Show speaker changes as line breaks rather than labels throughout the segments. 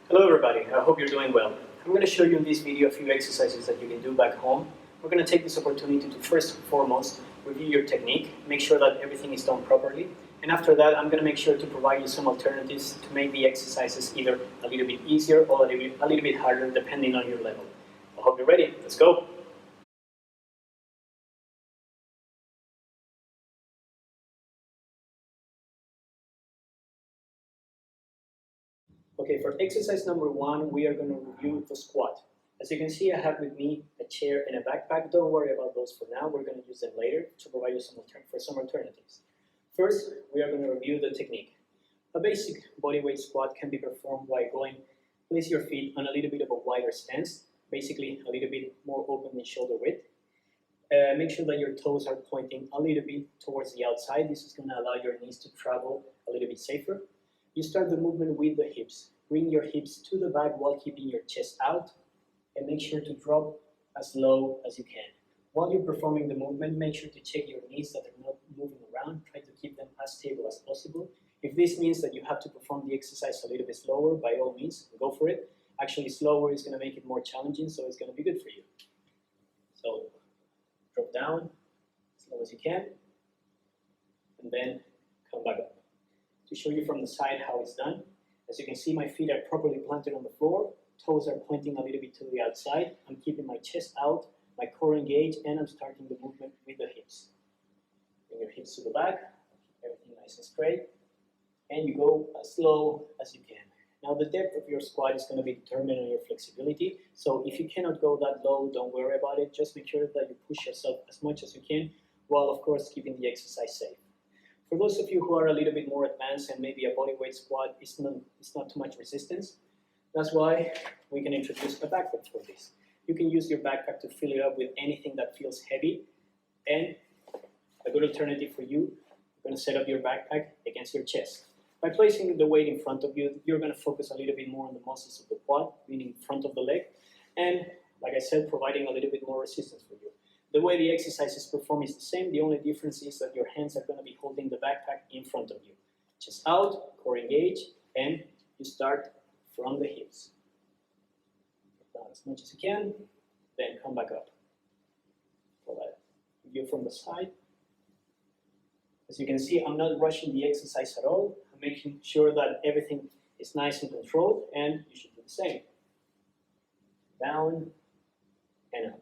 Hello everybody, I hope you're doing well. I'm going to show you in this video a few exercises that you can do back home. We're going to take this opportunity to first and foremost review your technique, make sure that everything is done properly, and after that I'm going to make sure to provide you some alternatives to make the exercises either a little bit easier or a little bit harder depending on your level. I hope you're ready, let's go! Okay, for exercise number 1, we are going to review the squat. As you can see, I have with me a chair and a backpack. Don't worry about those for now. We're going to use them later to provide you some alternatives. First, we are going to review the technique. A basic bodyweight squat can be performed by place your feet on a little bit of a wider stance, basically a little bit more open than shoulder width. Make sure that your toes are pointing a little bit towards the outside. This is going to allow your knees to travel a little bit safer. You start the movement with the hips. Bring your hips to the back while keeping your chest out, and make sure to drop as low as you can. While you're performing the movement, make sure to check your knees that they're not moving around. Try to keep them as stable as possible. If this means that you have to perform the exercise a little bit slower, by all means, go for it. Actually, slower is going to make it more challenging, so it's going to be good for you. So, drop down as low as you can, and then come back up. To show you from the side how it's done, as you can see, my feet are properly planted on the floor, toes are pointing a little bit to the outside, I'm keeping my chest out, my core engaged, and I'm starting the movement with the hips. Bring your hips to the back, everything nice and straight, and you go as low as you can. Now the depth of your squat is going to be determined on your flexibility, so if you cannot go that low, don't worry about it, just make sure that you push yourself as much as you can, while of course keeping the exercise safe. For those of you who are a little bit more advanced and maybe a bodyweight squat is not too much resistance, that's why we can introduce a backpack for this. You can use your backpack to fill it up with anything that feels heavy, and a good alternative for you, you're going to set up your backpack against your chest. By placing the weight in front of you, you're going to focus a little bit more on the muscles of the quad, meaning front of the leg, and like I said, providing a little bit more resistance for you. The way the exercise is performed is the same. The only difference is that your hands are going to be holding the backpack in front of you. Chest out, core engaged, and you start from the hips. Down as much as you can, then come back up. For that view from the side. As you can see, I'm not rushing the exercise at all. I'm making sure that everything is nice and controlled, and you should do the same. Down and up.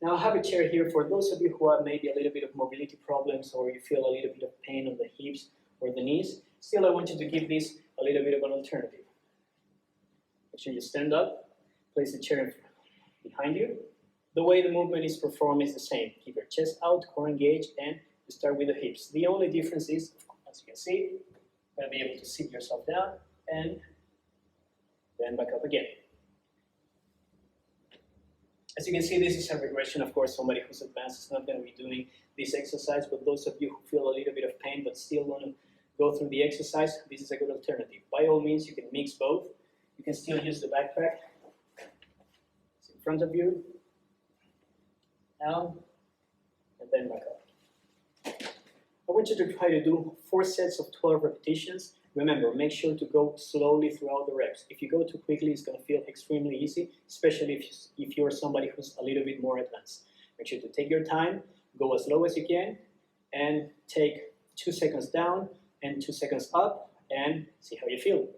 Now I have a chair here for those of you who have maybe a little bit of mobility problems, or you feel a little bit of pain on the hips or the knees. Still, I want you to give this a little bit of an alternative. Make sure you stand up, place the chair behind you. The way the movement is performed is the same. Keep your chest out, core engaged, and you start with the hips. The only difference is, as you can see, you're going to be able to sit yourself down and then back up again. As you can see, this is a regression. Of course, somebody who's advanced is not going to be doing this exercise, but those of you who feel a little bit of pain but still want to go through the exercise, this is a good alternative. By all means, you can mix both. You can still use the backpack. It's in front of you, down, and then back up. I want you to try to do 4 sets of 12 repetitions. Remember, make sure to go slowly throughout the reps. If you go too quickly, it's going to feel extremely easy, especially if you're somebody who's a little bit more advanced. Make sure to take your time, go as low as you can, and take 2 seconds down and 2 seconds up, and see how you feel.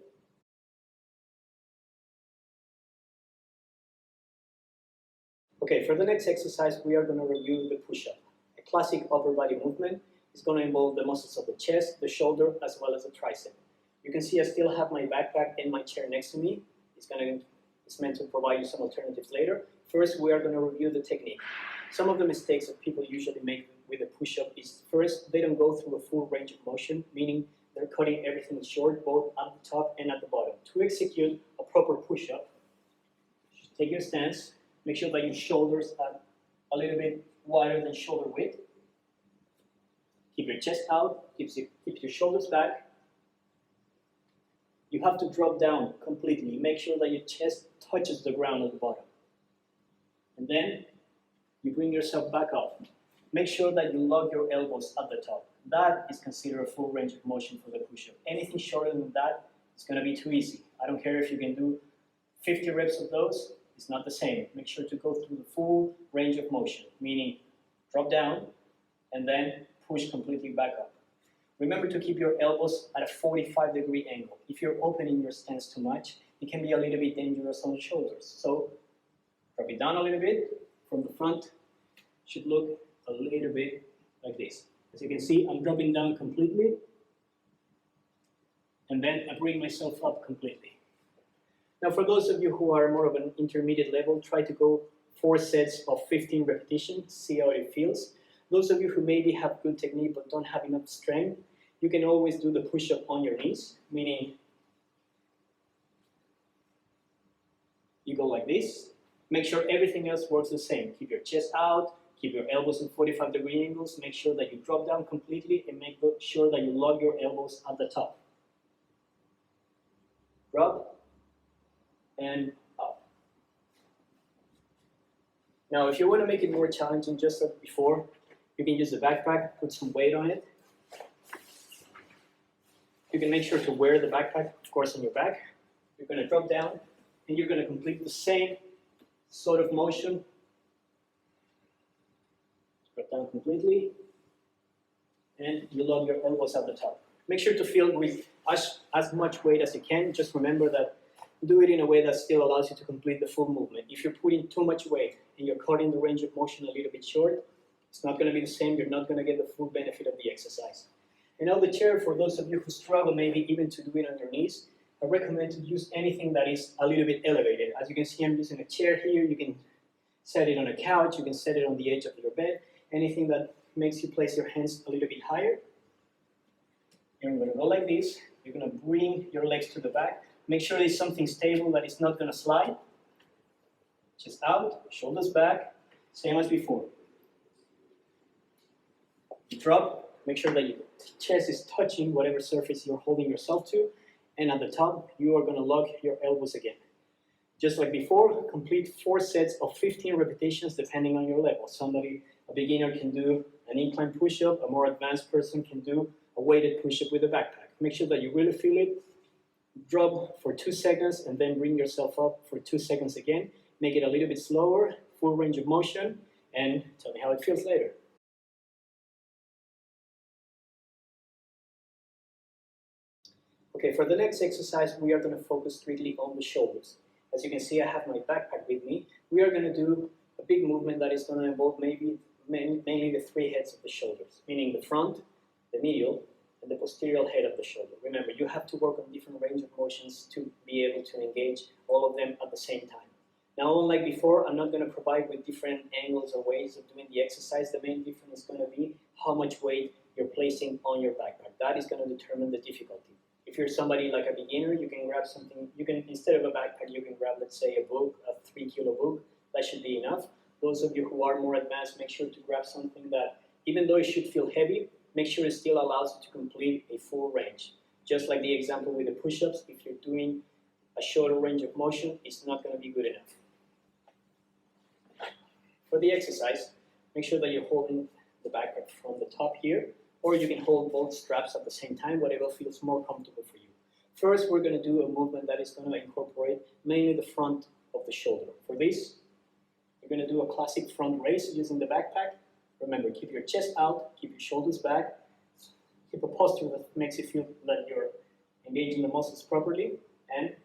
Okay, for the next exercise, we are going to review the push-up. A classic upper body movement is going to involve the muscles of the chest, the shoulder, as well as the tricep. You can see I still have my backpack and my chair next to me. It's meant to provide you some alternatives later. First, we are going to review the technique. Some of the mistakes that people usually make with a push-up is, first, they don't go through a full range of motion, meaning they're cutting everything short, both at the top and at the bottom. To execute a proper push-up, take your stance, make sure that your shoulders are a little bit wider than shoulder width. Keep your chest out, keep your shoulders back. You have to drop down completely. Make sure that your chest touches the ground at the bottom. And then you bring yourself back up. Make sure that you lock your elbows at the top. That is considered a full range of motion for the push-up. Anything shorter than that it's going to be too easy. I don't care if you can do 50 reps of those, it's not the same. Make sure to go through the full range of motion, meaning drop down and then push completely back up. Remember to keep your elbows at a 45-degree angle. If you're opening your stance too much, it can be a little bit dangerous on the shoulders. So drop it down a little bit from the front. Should look a little bit like this. As you can see, I'm dropping down completely, and then I bring myself up completely. Now, for those of you who are more of an intermediate level, try to go 4 sets of 15 repetitions, see how it feels. Those of you who maybe have good technique but don't have enough strength, you can always do the push-up on your knees, meaning you go like this. Make sure everything else works the same. Keep your chest out, keep your elbows in 45-degree angles, make sure that you drop down completely, and make sure that you lock your elbows at the top. Drop and up. Now, if you want to make it more challenging, just like before, you can use the backpack, put some weight on it. You can make sure to wear the backpack, of course, on your back. You're going to drop down, and you're going to complete the same sort of motion. Drop down completely, and you lock your elbows at the top. Make sure to feel with as much weight as you can. Just remember that do it in a way that still allows you to complete the full movement. If you're putting too much weight and you're cutting the range of motion a little bit short, it's not going to be the same. You're not going to get the full benefit of the exercise. And on the chair, for those of you who struggle maybe even to do it on your knees, I recommend to use anything that is a little bit elevated. As you can see, I'm using a chair here. You can set it on a couch. You can set it on the edge of your bed. Anything that makes you place your hands a little bit higher. You're going to go like this. You're going to bring your legs to the back. Make sure there's something stable that is not going to slide. Chest out, shoulders back, same as before. You drop, make sure that your chest is touching whatever surface you're holding yourself to, and at the top, you are going to lock your elbows again. Just like before, complete 4 sets of 15 repetitions depending on your level. A beginner can do an incline push-up, a more advanced person can do a weighted push-up with a backpack. Make sure that you really feel it. Drop for 2 seconds and then bring yourself up for 2 seconds again. Make it a little bit slower, full range of motion, and tell me how it feels later. Okay, for the next exercise, we are going to focus strictly on the shoulders. As you can see, I have my backpack with me. We are going to do a big movement that is going to involve mainly the 3 heads of the shoulders, meaning the front, the medial, and the posterior head of the shoulder. Remember, you have to work on different range of motions to be able to engage all of them at the same time. Now, unlike before, I'm not going to provide with different angles or ways of doing the exercise. The main difference is going to be how much weight you're placing on your backpack. That is going to determine the difficulty. If you're somebody like a beginner, you can grab something, instead of a backpack, you can grab, let's say, a book, a 3-kilo book. That should be enough. Those of you who are more advanced, make sure to grab something that, even though it should feel heavy, make sure it still allows you to complete a full range. Just like the example with the push-ups, if you're doing a shorter range of motion, it's not going to be good enough. For the exercise, make sure that you're holding the backpack from the top here, or you can hold both straps at the same time, whatever feels more comfortable for you. First, we're going to do a movement that is going to incorporate mainly the front of the shoulder. For this, you're going to do a classic front raise using the backpack. Remember, keep your chest out, keep your shoulders back, keep a posture that makes you feel that you're engaging the muscles properly, and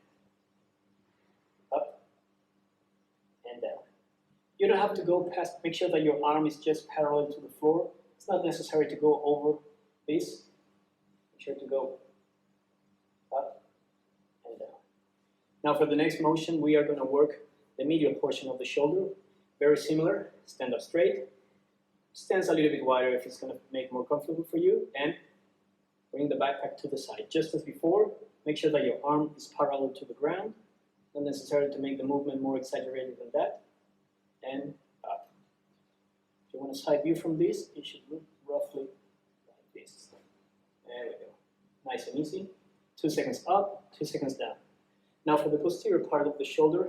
up and down. You don't have to go past, make sure that your arm is just parallel to the floor. It's not necessary to go over this. Make sure to go up and down. Now for the next motion, we are going to work the medial portion of the shoulder. Very similar, stand up straight. Stands a little bit wider if it's going to make more comfortable for you, and bring the backpack to the side. Just as before, make sure that your arm is parallel to the ground. Not necessary to make the movement more exaggerated than that. And up. If you want a side view from this, it should look roughly like this. There we go. Nice and easy. 2 seconds up, 2 seconds down. Now for the posterior part of the shoulder,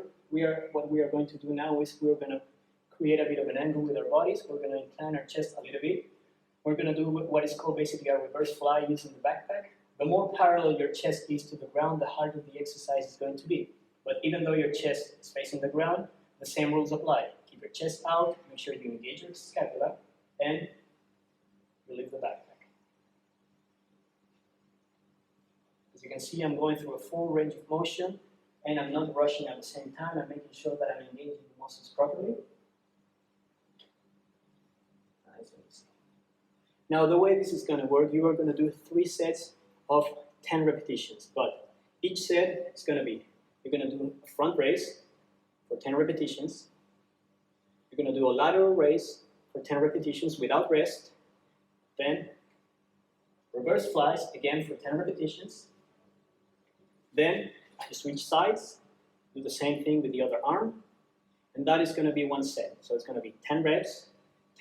what we are going to do now is we're going to create a bit of an angle with our bodies. We're going to incline our chest a little bit. We're going to do what is called basically a reverse fly using the backpack, The more parallel your chest is to the ground, the harder the exercise is going to be. But even though your chest is facing the ground, the same rules apply. Keep your chest out, make sure you engage your scapula, and relieve the backpack. As you can see, I'm going through a full range of motion, and I'm not rushing at the same time. I'm making sure that I'm engaging the muscles properly. Now, the way this is going to work, you are going to do 3 sets of 10 repetitions, but each set is going to be, you're going to do a front raise for 10 repetitions, you're going to do a lateral raise for 10 repetitions without rest, then reverse flies again for 10 repetitions, then you switch sides, do the same thing with the other arm, and that is going to be 1 set. So it's going to be 10 reps,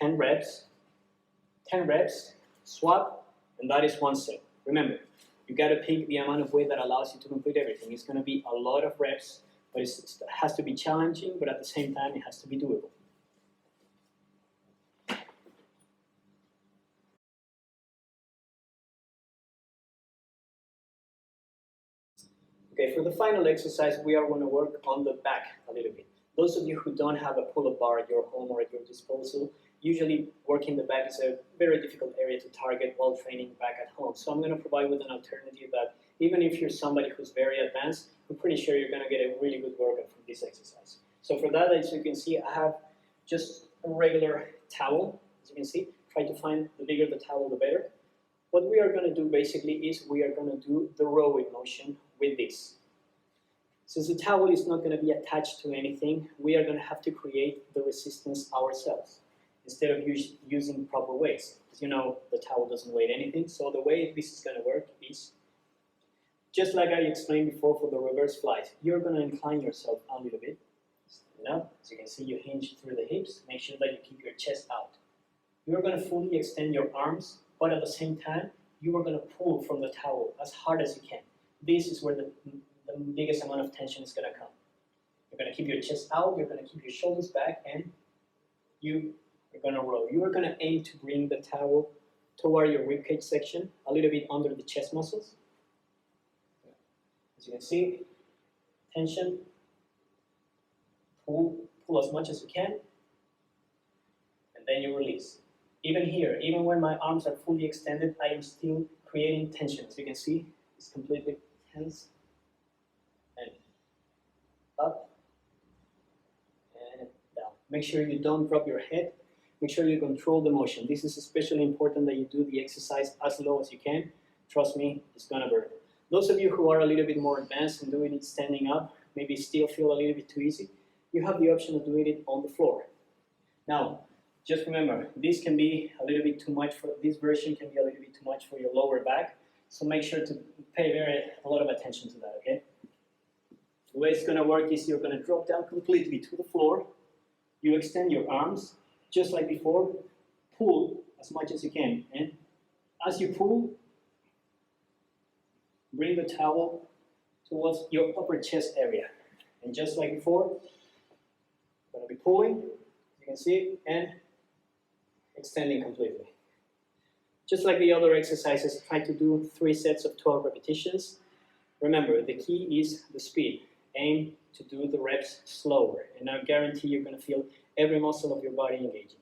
10 reps, 10 reps, swap, and that is 1 set. Remember, you got to pick the amount of weight that allows you to complete everything. It's going to be a lot of reps, but it has to be challenging, but at the same time, it has to be doable. Okay, for the final exercise, we are going to work on the back a little bit. Those of you who don't have a pull-up bar at your home or at your disposal, usually working the back is a very difficult area to target while training back at home. So I'm going to provide with an alternative that even if you're somebody who's very advanced, I'm pretty sure you're going to get a really good workout from this exercise. So for that, as you can see, I have just a regular towel. As you can see, try to find the bigger the towel, the better. What we are going to do basically is we are going to do the rowing motion with this. Since the towel is not going to be attached to anything, we are going to have to create the resistance ourselves instead of using proper weights. As you know, the towel doesn't weigh anything, so the way this is going to work is, just like I explained before for the reverse flies, you're going to incline yourself a little bit. Stand up. As you can see, you hinge through the hips. Make sure that you keep your chest out. You're going to fully extend your arms, but at the same time, you are going to pull from the towel as hard as you can. This is where the biggest amount of tension is going to come. You're going to keep your chest out, you're going to keep your shoulders back, and you are going to row. You are going to aim to bring the towel toward your ribcage section, a little bit under the chest muscles. As you can see, tension, pull as much as you can, and then you release. Even here, even when my arms are fully extended, I am still creating tension. As you can see, it's completely tense. And up and down. Make sure you don't drop your head. Make sure you control the motion. This is especially important that you do the exercise as low as you can. Trust me, it's gonna burn. Those of you who are a little bit more advanced and doing it standing up, maybe still feel a little bit too easy, you have the option of doing it on the floor. Now, just remember, this can be a little bit too much for, this version can be a little bit too much for your lower back, so make sure to pay a lot of attention to that, okay? The way it's gonna work is you're gonna drop down completely to the floor, you extend your arms, just like before, pull as much as you can, and as you pull, bring the towel towards your upper chest area. And just like before, I'm gonna be pulling, you can see, and extending completely. Just like the other exercises, try to do 3 sets of 12 repetitions. Remember, the key is the speed. Aim to do the reps slower, and I guarantee you're going to feel every muscle of your body engaging.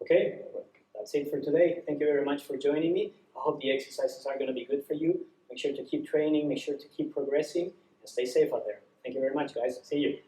Okay, that's it for today. Thank you very much for joining me. I hope the exercises are going to be good for you. Make sure to keep training, make sure to keep progressing, and stay safe out there. Thank you very much, guys. See you.